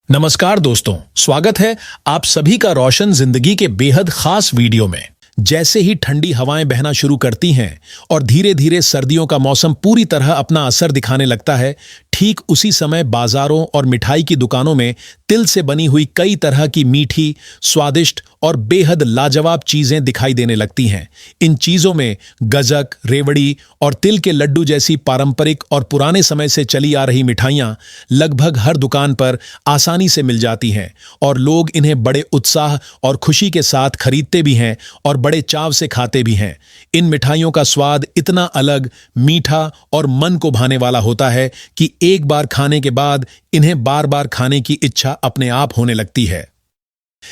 नमस्कार दोस्तों, स्वागत है आप सभी का रोशन जिंदगी के बेहद खास वीडियो में। जैसे ही ठंडी हवाएं बहना शुरू करती हैं और धीरे धीरे सर्दियों का मौसम पूरी तरह अपना असर दिखाने लगता है, ठीक उसी समय बाजारों और मिठाई की दुकानों में तिल से बनी हुई कई तरह की मीठी, स्वादिष्ट और बेहद लाजवाब चीजें दिखाई देने लगती हैं। इन चीजों में गजक, रेवड़ी और तिल के लड्डू जैसी पारंपरिक और पुराने समय से चली आ रही मिठाइयां लगभग हर दुकान पर आसानी से मिल जाती हैं और लोग इन्हें बड़े उत्साह और खुशी के साथ खरीदते भी हैं और बड़े चाव से खाते भी हैं। इन मिठाइयों का स्वाद इतना अलग, मीठा और मन को भाने वाला होता है कि एक बार खाने के बाद इन्हें बार बार खाने की इच्छा अपने आप होने लगती है।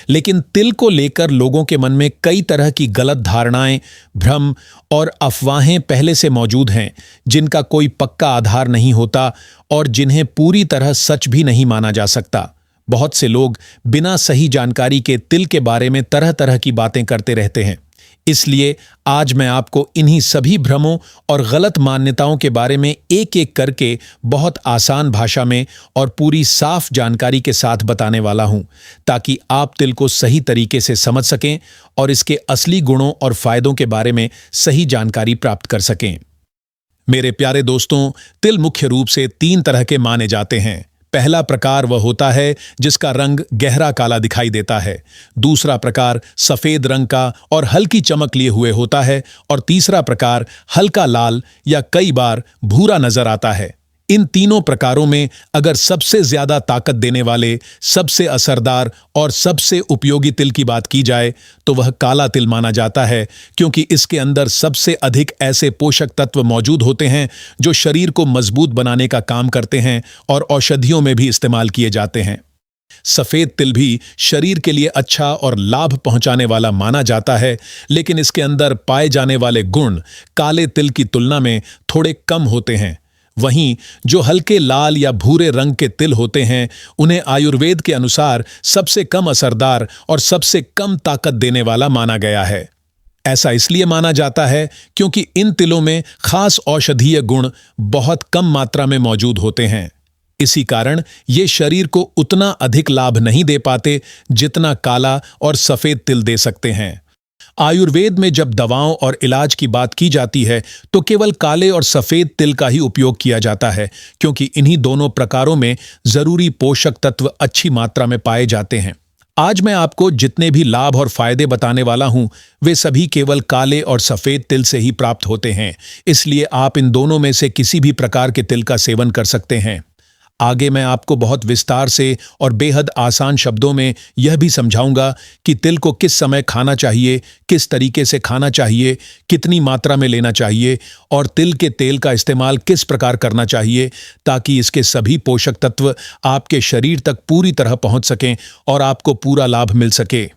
लेकिन तिल को लेकर लोगों के मन में कई तरह की गलत धारणाएं, भ्रम और अफवाहें पहले से मौजूद हैं, जिनका कोई पक्का आधार नहीं होता और जिन्हें पूरी तरह सच भी नहीं माना जा सकता। बहुत से लोग बिना सही जानकारी के तिल के बारे में तरह तरह की बातें करते रहते हैं। इसलिए आज मैं आपको इन्हीं सभी भ्रमों और गलत मान्यताओं के बारे में एक एक करके बहुत आसान भाषा में और पूरी साफ जानकारी के साथ बताने वाला हूं, ताकि आप तिल को सही तरीके से समझ सकें और इसके असली गुणों और फायदों के बारे में सही जानकारी प्राप्त कर सकें। मेरे प्यारे दोस्तों, तिल मुख्य रूप से 3 तरह के माने जाते हैं। पहला प्रकार वह होता है जिसका रंग गहरा काला दिखाई देता है, दूसरा प्रकार सफेद रंग का और हल्की चमक लिए हुए होता है और तीसरा प्रकार हल्का लाल या कई बार भूरा नजर आता है। इन तीनों प्रकारों में अगर सबसे ज्यादा ताकत देने वाले, सबसे असरदार और सबसे उपयोगी तिल की बात की जाए तो वह काला तिल माना जाता है, क्योंकि इसके अंदर सबसे अधिक ऐसे पोषक तत्व मौजूद होते हैं जो शरीर को मजबूत बनाने का काम करते हैं और औषधियों में भी इस्तेमाल किए जाते हैं। सफेद तिल भी शरीर के लिए अच्छा और लाभ पहुंचाने वाला माना जाता है, लेकिन इसके अंदर पाए जाने वाले गुण काले तिल की तुलना में थोड़े कम होते हैं। वहीं जो हल्के लाल या भूरे रंग के तिल होते हैं, उन्हें आयुर्वेद के अनुसार सबसे कम असरदार और सबसे कम ताकत देने वाला माना गया है। ऐसा इसलिए माना जाता है क्योंकि इन तिलों में खास औषधीय गुण बहुत कम मात्रा में मौजूद होते हैं। इसी कारण ये शरीर को उतना अधिक लाभ नहीं दे पाते जितना काला और सफेद तिल दे सकते हैं। आयुर्वेद में जब दवाओं और इलाज की बात की जाती है तो केवल काले और सफेद तिल का ही उपयोग किया जाता है, क्योंकि इन्हीं दोनों प्रकारों में जरूरी पोषक तत्व अच्छी मात्रा में पाए जाते हैं। आज मैं आपको जितने भी लाभ और फायदे बताने वाला हूं, वे सभी केवल काले और सफेद तिल से ही प्राप्त होते हैं। इसलिए आप इन दोनों में से किसी भी प्रकार के तिल का सेवन कर सकते हैं। आगे मैं आपको बहुत विस्तार से और बेहद आसान शब्दों में यह भी समझाऊंगा कि तिल को किस समय खाना चाहिए, किस तरीके से खाना चाहिए, कितनी मात्रा में लेना चाहिए और तिल के तेल का इस्तेमाल किस प्रकार करना चाहिए, ताकि इसके सभी पोषक तत्व आपके शरीर तक पूरी तरह पहुंच सकें और आपको पूरा लाभ मिल सके।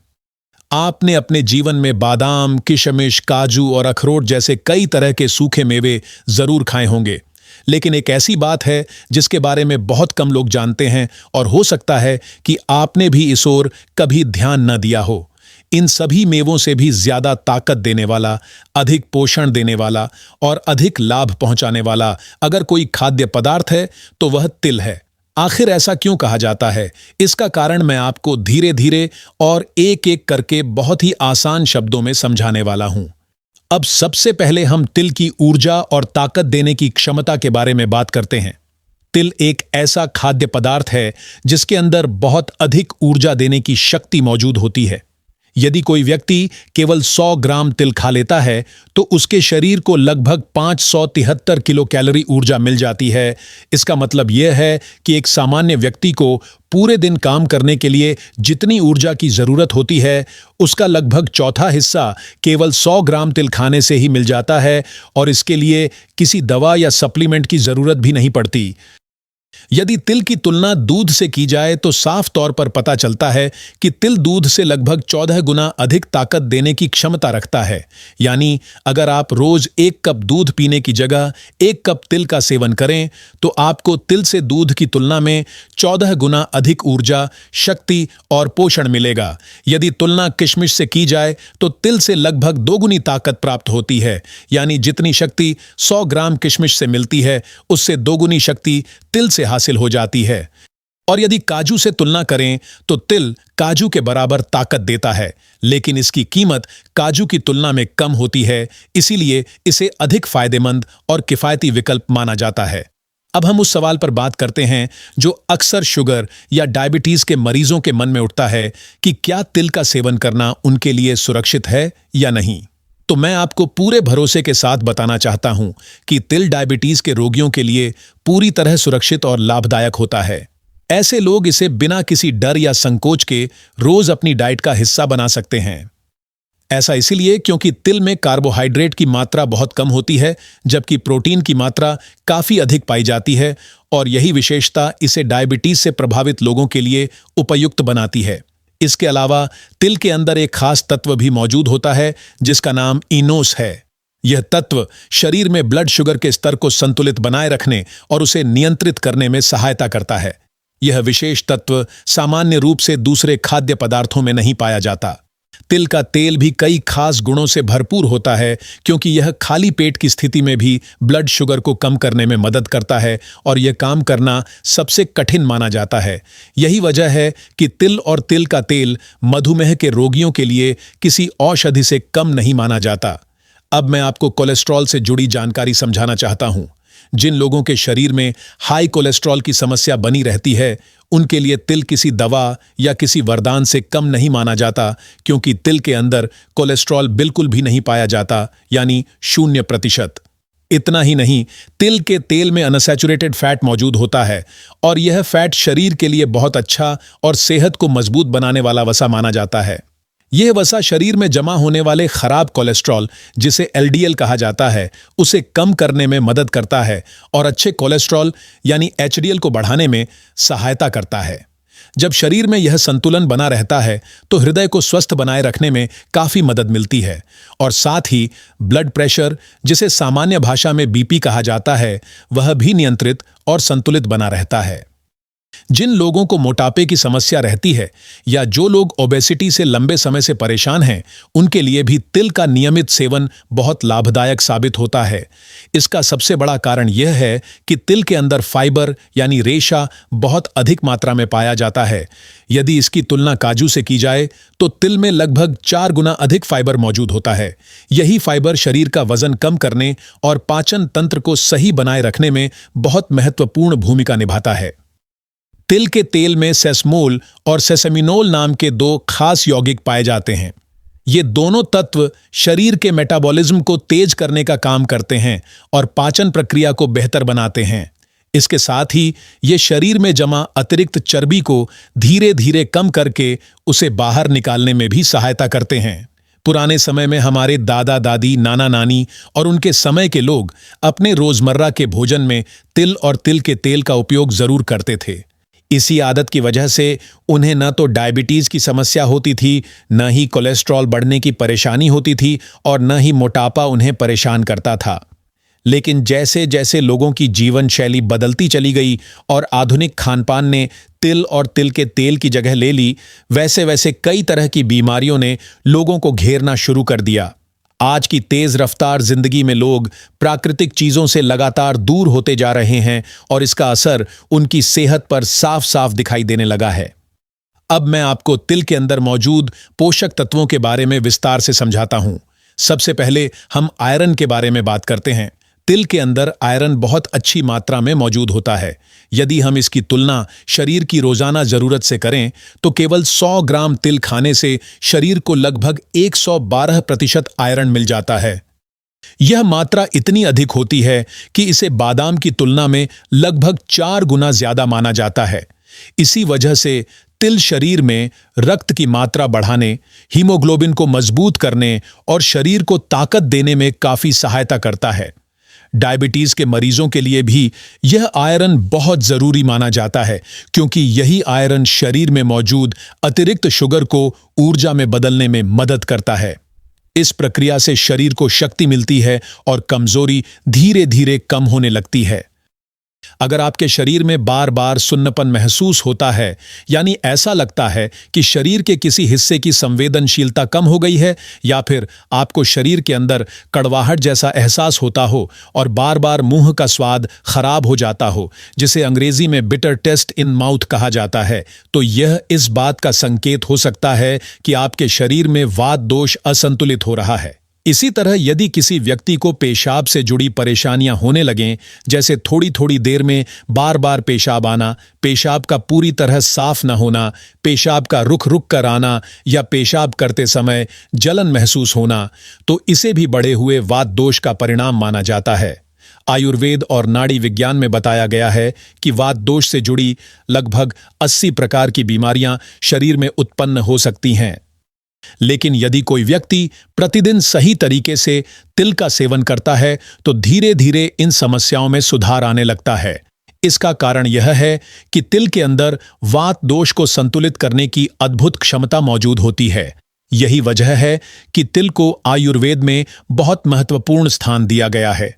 आपने अपने जीवन में बादाम, किशमिश, काजू और अखरोट जैसे कई तरह के सूखे मेवे जरूर खाए होंगे, लेकिन एक ऐसी बात है जिसके बारे में बहुत कम लोग जानते हैं और हो सकता है कि आपने भी इस ओर कभी ध्यान न दिया हो। इन सभी मेवों से भी ज्यादा ताकत देने वाला, अधिक पोषण देने वाला और अधिक लाभ पहुंचाने वाला अगर कोई खाद्य पदार्थ है तो वह तिल है। आखिर ऐसा क्यों कहा जाता है? इसका कारण मैं आपको धीरे धीरे और एक एक करके बहुत ही आसान शब्दों में समझाने वाला हूं। अब सबसे पहले हम तिल की ऊर्जा और ताकत देने की क्षमता के बारे में बात करते हैं। तिल एक ऐसा खाद्य पदार्थ है जिसके अंदर बहुत अधिक ऊर्जा देने की शक्ति मौजूद होती है। यदि कोई व्यक्ति केवल 100 ग्राम तिल खा लेता है तो उसके शरीर को लगभग 573 किलो कैलोरी ऊर्जा मिल जाती है। इसका मतलब यह है कि एक सामान्य व्यक्ति को पूरे दिन काम करने के लिए जितनी ऊर्जा की जरूरत होती है, उसका लगभग चौथा हिस्सा केवल 100 ग्राम तिल खाने से ही मिल जाता है और इसके लिए किसी दवा या सप्लीमेंट की जरूरत भी नहीं पड़ती। यदि तिल की तुलना दूध से की जाए तो साफ तौर पर पता चलता है कि तिल दूध से लगभग 14 गुना अधिक ताकत देने की क्षमता रखता है। यानी अगर आप रोज 1 कप दूध पीने की जगह 1 कप तिल का सेवन करें तो आपको तिल से दूध की तुलना में 14 गुना अधिक ऊर्जा, शक्ति और पोषण मिलेगा। यदि तुलना किशमिश से की जाए तो तिल से लगभग 2 गुनी ताकत प्राप्त होती है। यानी जितनी शक्ति 100 ग्राम किशमिश से मिलती है, उससे 2 गुनी शक्ति तिल से हासिल हो जाती है। और यदि काजू से तुलना करें तो तिल काजू के बराबर ताकत देता है, लेकिन इसकी कीमत काजू की तुलना में कम होती है, इसीलिए इसे अधिक फायदेमंद और किफायती विकल्प माना जाता है। अब हम उस सवाल पर बात करते हैं जो अक्सर शुगर या डायबिटीज के मरीजों के मन में उठता है कि क्या तिल का सेवन करना उनके लिए सुरक्षित है या नहीं। तो मैं आपको पूरे भरोसे के साथ बताना चाहता हूं कि तिल डायबिटीज के रोगियों के लिए पूरी तरह सुरक्षित और लाभदायक होता है। ऐसे लोग इसे बिना किसी डर या संकोच के रोज अपनी डाइट का हिस्सा बना सकते हैं। ऐसा इसीलिए क्योंकि तिल में कार्बोहाइड्रेट की मात्रा बहुत कम होती है, जबकि प्रोटीन की मात्रा काफी अधिक पाई जाती है, और यही विशेषता इसे डायबिटीज से प्रभावित लोगों के लिए उपयुक्त बनाती है। इसके अलावा तिल के अंदर एक खास तत्व भी मौजूद होता है जिसका नाम इनोस है। यह तत्व शरीर में ब्लड शुगर के स्तर को संतुलित बनाए रखने और उसे नियंत्रित करने में सहायता करता है। यह विशेष तत्व सामान्य रूप से दूसरे खाद्य पदार्थों में नहीं पाया जाता। तिल का तेल भी कई खास गुणों से भरपूर होता है, क्योंकि यह खाली पेट की स्थिति में भी ब्लड शुगर को कम करने में मदद करता है और यह काम करना सबसे कठिन माना जाता है। यही वजह है कि तिल और तिल का तेल मधुमेह के रोगियों के लिए किसी औषधि से कम नहीं माना जाता। अब मैं आपको कोलेस्ट्रॉल से जुड़ी जानकारी समझाना चाहता हूं। जिन लोगों के शरीर में हाई कोलेस्ट्रॉल की समस्या बनी रहती है, उनके लिए तिल किसी दवा या किसी वरदान से कम नहीं माना जाता, क्योंकि तिल के अंदर कोलेस्ट्रॉल बिल्कुल भी नहीं पाया जाता, यानी 0%। इतना ही नहीं, तिल के तेल में अनसैचुरेटेड फैट मौजूद होता है और यह फैट शरीर के लिए बहुत अच्छा और सेहत को मजबूत बनाने वाला वसा माना जाता है। यह वसा शरीर में जमा होने वाले खराब कोलेस्ट्रॉल, जिसे एलडीएल कहा जाता है, उसे कम करने में मदद करता है और अच्छे कोलेस्ट्रॉल यानी एचडीएल को बढ़ाने में सहायता करता है। जब शरीर में यह संतुलन बना रहता है तो हृदय को स्वस्थ बनाए रखने में काफी मदद मिलती है और साथ ही ब्लड प्रेशर, जिसे सामान्य भाषा में बीपी कहा जाता है, वह भी नियंत्रित और संतुलित बना रहता है। जिन लोगों को मोटापे की समस्या रहती है या जो लोग ओबेसिटी से लंबे समय से परेशान हैं, उनके लिए भी तिल का नियमित सेवन बहुत लाभदायक साबित होता है। इसका सबसे बड़ा कारण यह है कि तिल के अंदर फाइबर यानी रेशा बहुत अधिक मात्रा में पाया जाता है। यदि इसकी तुलना काजू से की जाए तो तिल में लगभग 4 गुना अधिक फाइबर मौजूद होता है। यही फाइबर शरीर का वजन कम करने और पाचन तंत्र को सही बनाए रखने में बहुत महत्वपूर्ण भूमिका निभाता है। तिल के तेल में सेसमोल और सेसेमिनोल नाम के 2 खास यौगिक पाए जाते हैं। ये दोनों तत्व शरीर के मेटाबॉलिज्म को तेज करने का काम करते हैं और पाचन प्रक्रिया को बेहतर बनाते हैं। इसके साथ ही ये शरीर में जमा अतिरिक्त चर्बी को धीरे धीरे कम करके उसे बाहर निकालने में भी सहायता करते हैं। पुराने समय में हमारे दादा दादी, नाना नानी और उनके समय के लोग अपने रोजमर्रा के भोजन में तिल और तिल के तेल का उपयोग जरूर करते थे। इसी आदत की वजह से उन्हें न तो डायबिटीज की समस्या होती थी, न ही कोलेस्ट्रॉल बढ़ने की परेशानी होती थी और न ही मोटापा उन्हें परेशान करता था। लेकिन जैसे जैसे लोगों की जीवन शैली बदलती चली गई और आधुनिक खानपान ने तिल और तिल के तेल की जगह ले ली, वैसे वैसे कई तरह की बीमारियों ने लोगों को घेरना शुरू कर दिया। आज की तेज रफ्तार जिंदगी में लोग प्राकृतिक चीजों से लगातार दूर होते जा रहे हैं और इसका असर उनकी सेहत पर साफ साफ दिखाई देने लगा है। अब मैं आपको तिल के अंदर मौजूद पोषक तत्वों के बारे में विस्तार से समझाता हूं। सबसे पहले हम आयरन के बारे में बात करते हैं। तिल के अंदर आयरन बहुत अच्छी मात्रा में मौजूद होता है। यदि हम इसकी तुलना शरीर की रोजाना जरूरत से करें तो केवल 100 ग्राम तिल खाने से शरीर को लगभग 112% आयरन मिल जाता है। यह मात्रा इतनी अधिक होती है कि इसे बादाम की तुलना में लगभग 4 गुना ज्यादा माना जाता है। इसी वजह से तिल शरीर में रक्त की मात्रा बढ़ाने, हीमोग्लोबिन को मजबूत करने और शरीर को ताकत देने में काफी सहायता करता है। डायबिटीज के मरीजों के लिए भी यह आयरन बहुत जरूरी माना जाता है, क्योंकि यही आयरन शरीर में मौजूद अतिरिक्त शुगर को ऊर्जा में बदलने में मदद करता है। इस प्रक्रिया से शरीर को शक्ति मिलती है और कमजोरी धीरे धीरे कम होने लगती है। अगर आपके शरीर में बार बार सुन्नपन महसूस होता है, यानी ऐसा लगता है कि शरीर के किसी हिस्से की संवेदनशीलता कम हो गई है, या फिर आपको शरीर के अंदर कड़वाहट जैसा एहसास होता हो और बार बार मुंह का स्वाद खराब हो जाता हो, जिसे अंग्रेजी में बिटर टेस्ट इन माउथ कहा जाता है, तो यह इस बात का संकेत हो सकता है कि आपके शरीर में वात दोष असंतुलित हो रहा है। इसी तरह यदि किसी व्यक्ति को पेशाब से जुड़ी परेशानियां होने लगें, जैसे थोड़ी थोड़ी देर में बार बार पेशाब आना, पेशाब का पूरी तरह साफ न होना, पेशाब का रुक रुक कर आना या पेशाब करते समय जलन महसूस होना, तो इसे भी बढ़े हुए वात दोष का परिणाम माना जाता है। आयुर्वेद और नाड़ी विज्ञान में बताया गया है कि वात दोष से जुड़ी लगभग 80 प्रकार की बीमारियां शरीर में उत्पन्न हो सकती हैं। लेकिन यदि कोई व्यक्ति प्रतिदिन सही तरीके से तिल का सेवन करता है तो धीरे धीरे इन समस्याओं में सुधार आने लगता है। इसका कारण यह है कि तिल के अंदर वात दोष को संतुलित करने की अद्भुत क्षमता मौजूद होती है। यही वजह है कि तिल को आयुर्वेद में बहुत महत्वपूर्ण स्थान दिया गया है।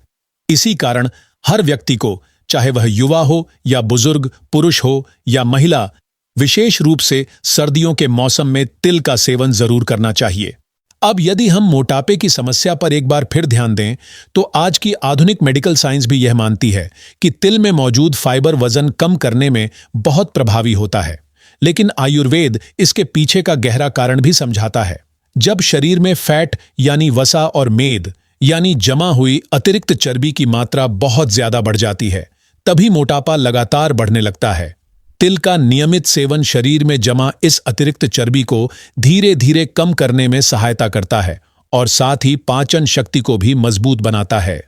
इसी कारण हर व्यक्ति को, चाहे वह युवा हो या बुजुर्ग, पुरुष हो या महिला, विशेष रूप से सर्दियों के मौसम में तिल का सेवन जरूर करना चाहिए। अब यदि हम मोटापे की समस्या पर एक बार फिर ध्यान दें, तो आज की आधुनिक मेडिकल साइंस भी यह मानती है कि तिल में मौजूद फाइबर वजन कम करने में बहुत प्रभावी होता है। लेकिन आयुर्वेद इसके पीछे का गहरा कारण भी समझाता है। जब शरीर में फैट यानी वसा और मेद यानी जमा हुई अतिरिक्त चर्बी की मात्रा बहुत ज्यादा बढ़ जाती है, तभी मोटापा लगातार बढ़ने लगता है। तिल का नियमित सेवन शरीर में जमा इस अतिरिक्त चर्बी को धीरे धीरे कम करने में सहायता करता है और साथ ही पाचन शक्ति को भी मजबूत बनाता है।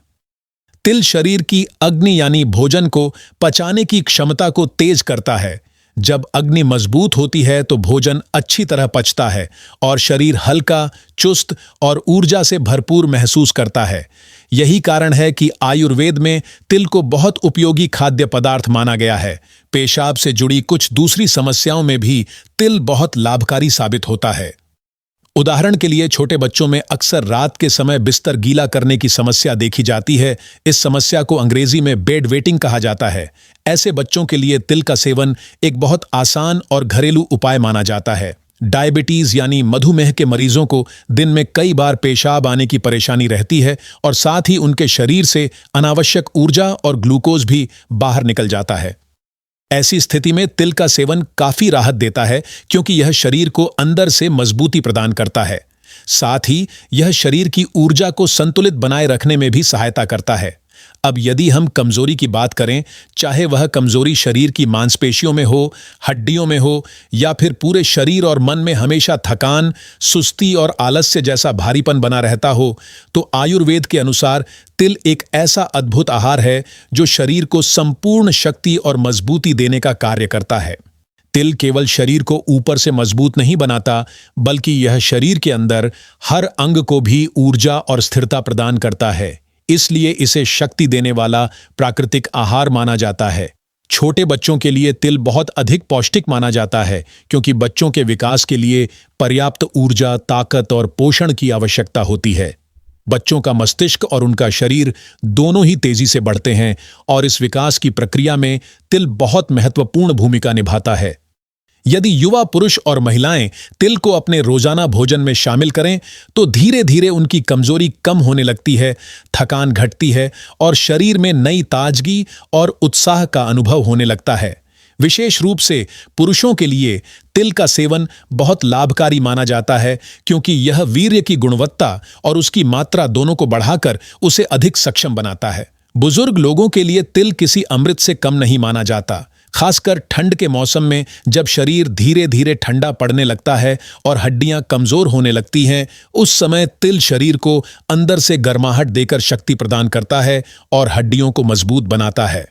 तिल शरीर की अग्नि यानी भोजन को पचाने की क्षमता को तेज करता है। जब अग्नि मजबूत होती है तो भोजन अच्छी तरह पचता है और शरीर हल्का, चुस्त और ऊर्जा से भरपूर महसूस करता है। यही कारण है कि आयुर्वेद में तिल को बहुत उपयोगी खाद्य पदार्थ माना गया है। पेशाब से जुड़ी कुछ दूसरी समस्याओं में भी तिल बहुत लाभकारी साबित होता है। उदाहरण के लिए छोटे बच्चों में अक्सर रात के समय बिस्तर गीला करने की समस्या देखी जाती है। इस समस्या को अंग्रेजी में बेड वेटिंग कहा जाता है। ऐसे बच्चों के लिए तिल का सेवन एक बहुत आसान और घरेलू उपाय माना जाता है। डायबिटीज यानी मधुमेह के मरीजों को दिन में कई बार पेशाब आने की परेशानी रहती है और साथ ही उनके शरीर से अनावश्यक ऊर्जा और ग्लूकोज भी बाहर निकल जाता है। ऐसी स्थिति में तिल का सेवन काफी राहत देता है, क्योंकि यह शरीर को अंदर से मजबूती प्रदान करता है। साथ ही यह शरीर की ऊर्जा को संतुलित बनाए रखने में भी सहायता करता है। अब यदि हम कमजोरी की बात करें, चाहे वह कमजोरी शरीर की मांसपेशियों में हो, हड्डियों में हो या फिर पूरे शरीर और मन में हमेशा थकान, सुस्ती और आलस्य जैसा भारीपन बना रहता हो, तो आयुर्वेद के अनुसार तिल एक ऐसा अद्भुत आहार है जो शरीर को संपूर्ण शक्ति और मजबूती देने का कार्य करता है। तिल केवल शरीर को ऊपर से मजबूत नहीं बनाता, बल्कि यह शरीर के अंदर हर अंग को भी ऊर्जा और स्थिरता प्रदान करता है। इसलिए इसे शक्ति देने वाला प्राकृतिक आहार माना जाता है। छोटे बच्चों के लिए तिल बहुत अधिक पौष्टिक माना जाता है, क्योंकि बच्चों के विकास के लिए पर्याप्त ऊर्जा, ताकत और पोषण की आवश्यकता होती है। बच्चों का मस्तिष्क और उनका शरीर दोनों ही तेजी से बढ़ते हैं और इस विकास की प्रक्रिया में तिल बहुत महत्वपूर्ण भूमिका निभाता है। यदि युवा पुरुष और महिलाएं तिल को अपने रोजाना भोजन में शामिल करें तो धीरे धीरे उनकी कमजोरी कम होने लगती है, थकान घटती है और शरीर में नई ताजगी और उत्साह का अनुभव होने लगता है। विशेष रूप से पुरुषों के लिए तिल का सेवन बहुत लाभकारी माना जाता है, क्योंकि यह वीर्य की गुणवत्ता और उसकी मात्रा दोनों को बढ़ाकर उसे अधिक सक्षम बनाता है। बुजुर्ग लोगों के लिए तिल किसी अमृत से कम नहीं माना जाता। खासकर ठंड के मौसम में जब शरीर धीरे धीरे ठंडा पड़ने लगता है और हड्डियां कमजोर होने लगती हैं, उस समय तिल शरीर को अंदर से गर्माहट देकर शक्ति प्रदान करता है और हड्डियों को मजबूत बनाता है।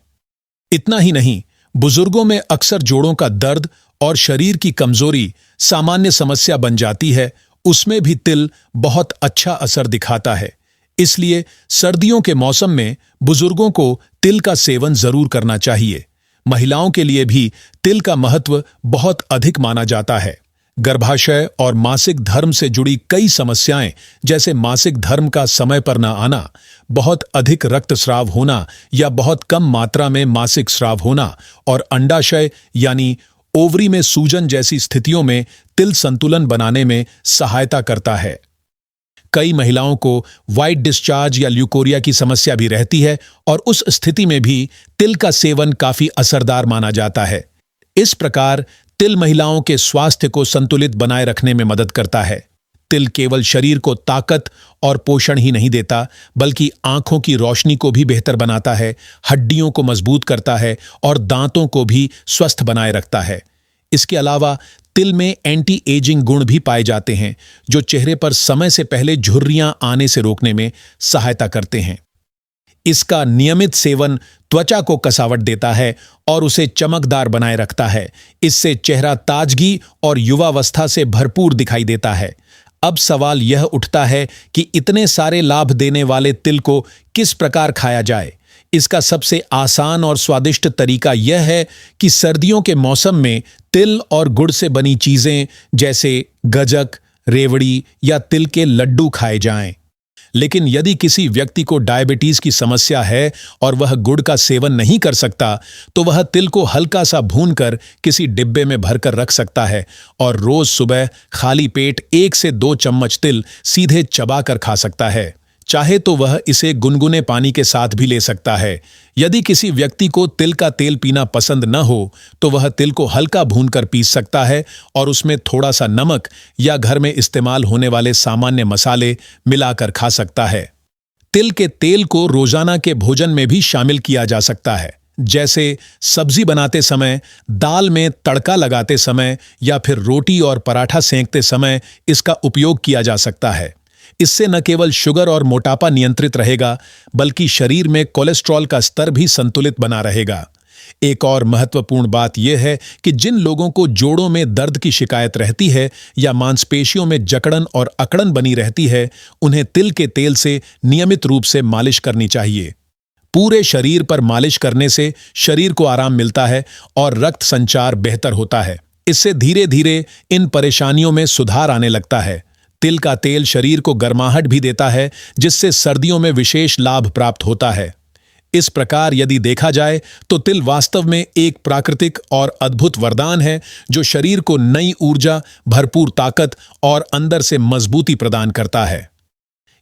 इतना ही नहीं, बुजुर्गों में अक्सर जोड़ों का दर्द और शरीर की कमजोरी सामान्य समस्या बन जाती है, उसमें भी तिल बहुत अच्छा असर दिखाता है। इसलिए सर्दियों के मौसम में बुजुर्गों को तिल का सेवन जरूर करना चाहिए। महिलाओं के लिए भी तिल का महत्व बहुत अधिक माना जाता है। गर्भाशय और मासिक धर्म से जुड़ी कई समस्याएं जैसे मासिक धर्म का समय पर न आना, बहुत अधिक रक्तस्राव होना या बहुत कम मात्रा में मासिक स्राव होना और अंडाशय यानी ओवरी में सूजन जैसी स्थितियों में तिल संतुलन बनाने में सहायता करता है। कई महिलाओं को व्हाइट डिस्चार्ज या ल्यूकोरिया की समस्या भी रहती है और उस स्थिति में भी तिल का सेवन काफी असरदार माना जाता है। इस प्रकार तिल महिलाओं के स्वास्थ्य को संतुलित बनाए रखने में मदद करता है। तिल केवल शरीर को ताकत और पोषण ही नहीं देता, बल्कि आंखों की रोशनी को भी बेहतर बनाता है, हड्डियों को मजबूत करता है और दांतों को भी स्वस्थ बनाए रखता है। इसके अलावा तिल में एंटी एजिंग गुण भी पाए जाते हैं, जो चेहरे पर समय से पहले झुर्रियां आने से रोकने में सहायता करते हैं। इसका नियमित सेवन त्वचा को कसावट देता है और उसे चमकदार बनाए रखता है। इससे चेहरा ताजगी और युवावस्था से भरपूर दिखाई देता है। अब सवाल यह उठता है कि इतने सारे लाभ देने वाले तिल को किस प्रकार खाया जाए। इसका सबसे आसान और स्वादिष्ट तरीका यह है कि सर्दियों के मौसम में तिल और गुड़ से बनी चीजें जैसे गजक, रेवड़ी या तिल के लड्डू खाए जाएं। लेकिन यदि किसी व्यक्ति को डायबिटीज की समस्या है और वह गुड़ का सेवन नहीं कर सकता, तो वह तिल को हल्का सा भूनकर किसी डिब्बे में भरकर रख सकता है और रोज सुबह खाली पेट 1 से 2 चम्मच तिल सीधे चबाकर खा सकता है। चाहे तो वह इसे गुनगुने पानी के साथ भी ले सकता है। यदि किसी व्यक्ति को तिल का तेल पीना पसंद न हो, तो वह तिल को हल्का भूनकर पी सकता है और उसमें थोड़ा सा नमक या घर में इस्तेमाल होने वाले सामान्य मसाले मिलाकर खा सकता है। तिल के तेल को रोजाना के भोजन में भी शामिल किया जा सकता है, जैसे सब्जी बनाते समय, दाल में तड़का लगाते समय या फिर रोटी और पराठा सेंकते समय इसका उपयोग किया जा सकता है। इससे न केवल शुगर और मोटापा नियंत्रित रहेगा, बल्कि शरीर में कोलेस्ट्रॉल का स्तर भी संतुलित बना रहेगा। एक और महत्वपूर्ण बात यह है कि जिन लोगों को जोड़ों में दर्द की शिकायत रहती है या मांसपेशियों में जकड़न और अकड़न बनी रहती है, उन्हें तिल के तेल से नियमित रूप से मालिश करनी चाहिए। पूरे शरीर पर मालिश करने से शरीर को आराम मिलता है और रक्त संचार बेहतर होता है। इससे धीरे धीरे इन परेशानियों में सुधार आने लगता है। तिल का तेल शरीर को गर्माहट भी देता है, जिससे सर्दियों में विशेष लाभ प्राप्त होता है। इस प्रकार यदि देखा जाए तो तिल वास्तव में एक प्राकृतिक और अद्भुत वरदान है, जो शरीर को नई ऊर्जा, भरपूर ताकत और अंदर से मजबूती प्रदान करता है।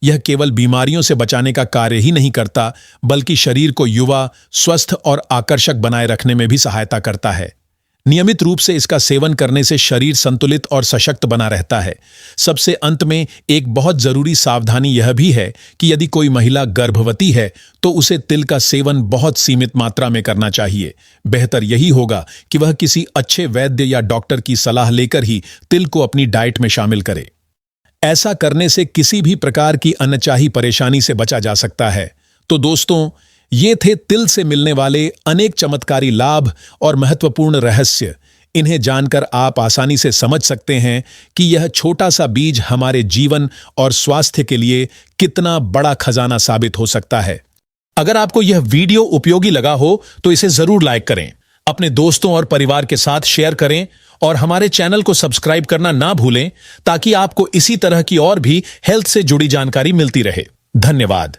यह केवल बीमारियों से बचाने का कार्य ही नहीं करता, बल्कि शरीर को युवा, स्वस्थ और आकर्षक बनाए रखने में भी सहायता करता है। नियमित रूप से इसका सेवन करने से शरीर संतुलित और सशक्त बना रहता है। सबसे अंत में एक बहुत जरूरी सावधानी यह भी है कि यदि कोई महिला गर्भवती है तो उसे तिल का सेवन बहुत सीमित मात्रा में करना चाहिए। बेहतर यही होगा कि वह किसी अच्छे वैद्य या डॉक्टर की सलाह लेकर ही तिल को अपनी डाइट में शामिल करे। ऐसा करने से किसी भी प्रकार की अनचाही परेशानी से बचा जा सकता है। तो दोस्तों, ये थे तिल से मिलने वाले अनेक चमत्कारी लाभ और महत्वपूर्ण रहस्य। इन्हें जानकर आप आसानी से समझ सकते हैं कि यह छोटा सा बीज हमारे जीवन और स्वास्थ्य के लिए कितना बड़ा खजाना साबित हो सकता है। अगर आपको यह वीडियो उपयोगी लगा हो तो इसे जरूर लाइक करें, अपने दोस्तों और परिवार के साथ शेयर करें और हमारे चैनल को सब्सक्राइब करना ना भूलें, ताकि आपको इसी तरह की और भी हेल्थ से जुड़ी जानकारी मिलती रहे। धन्यवाद।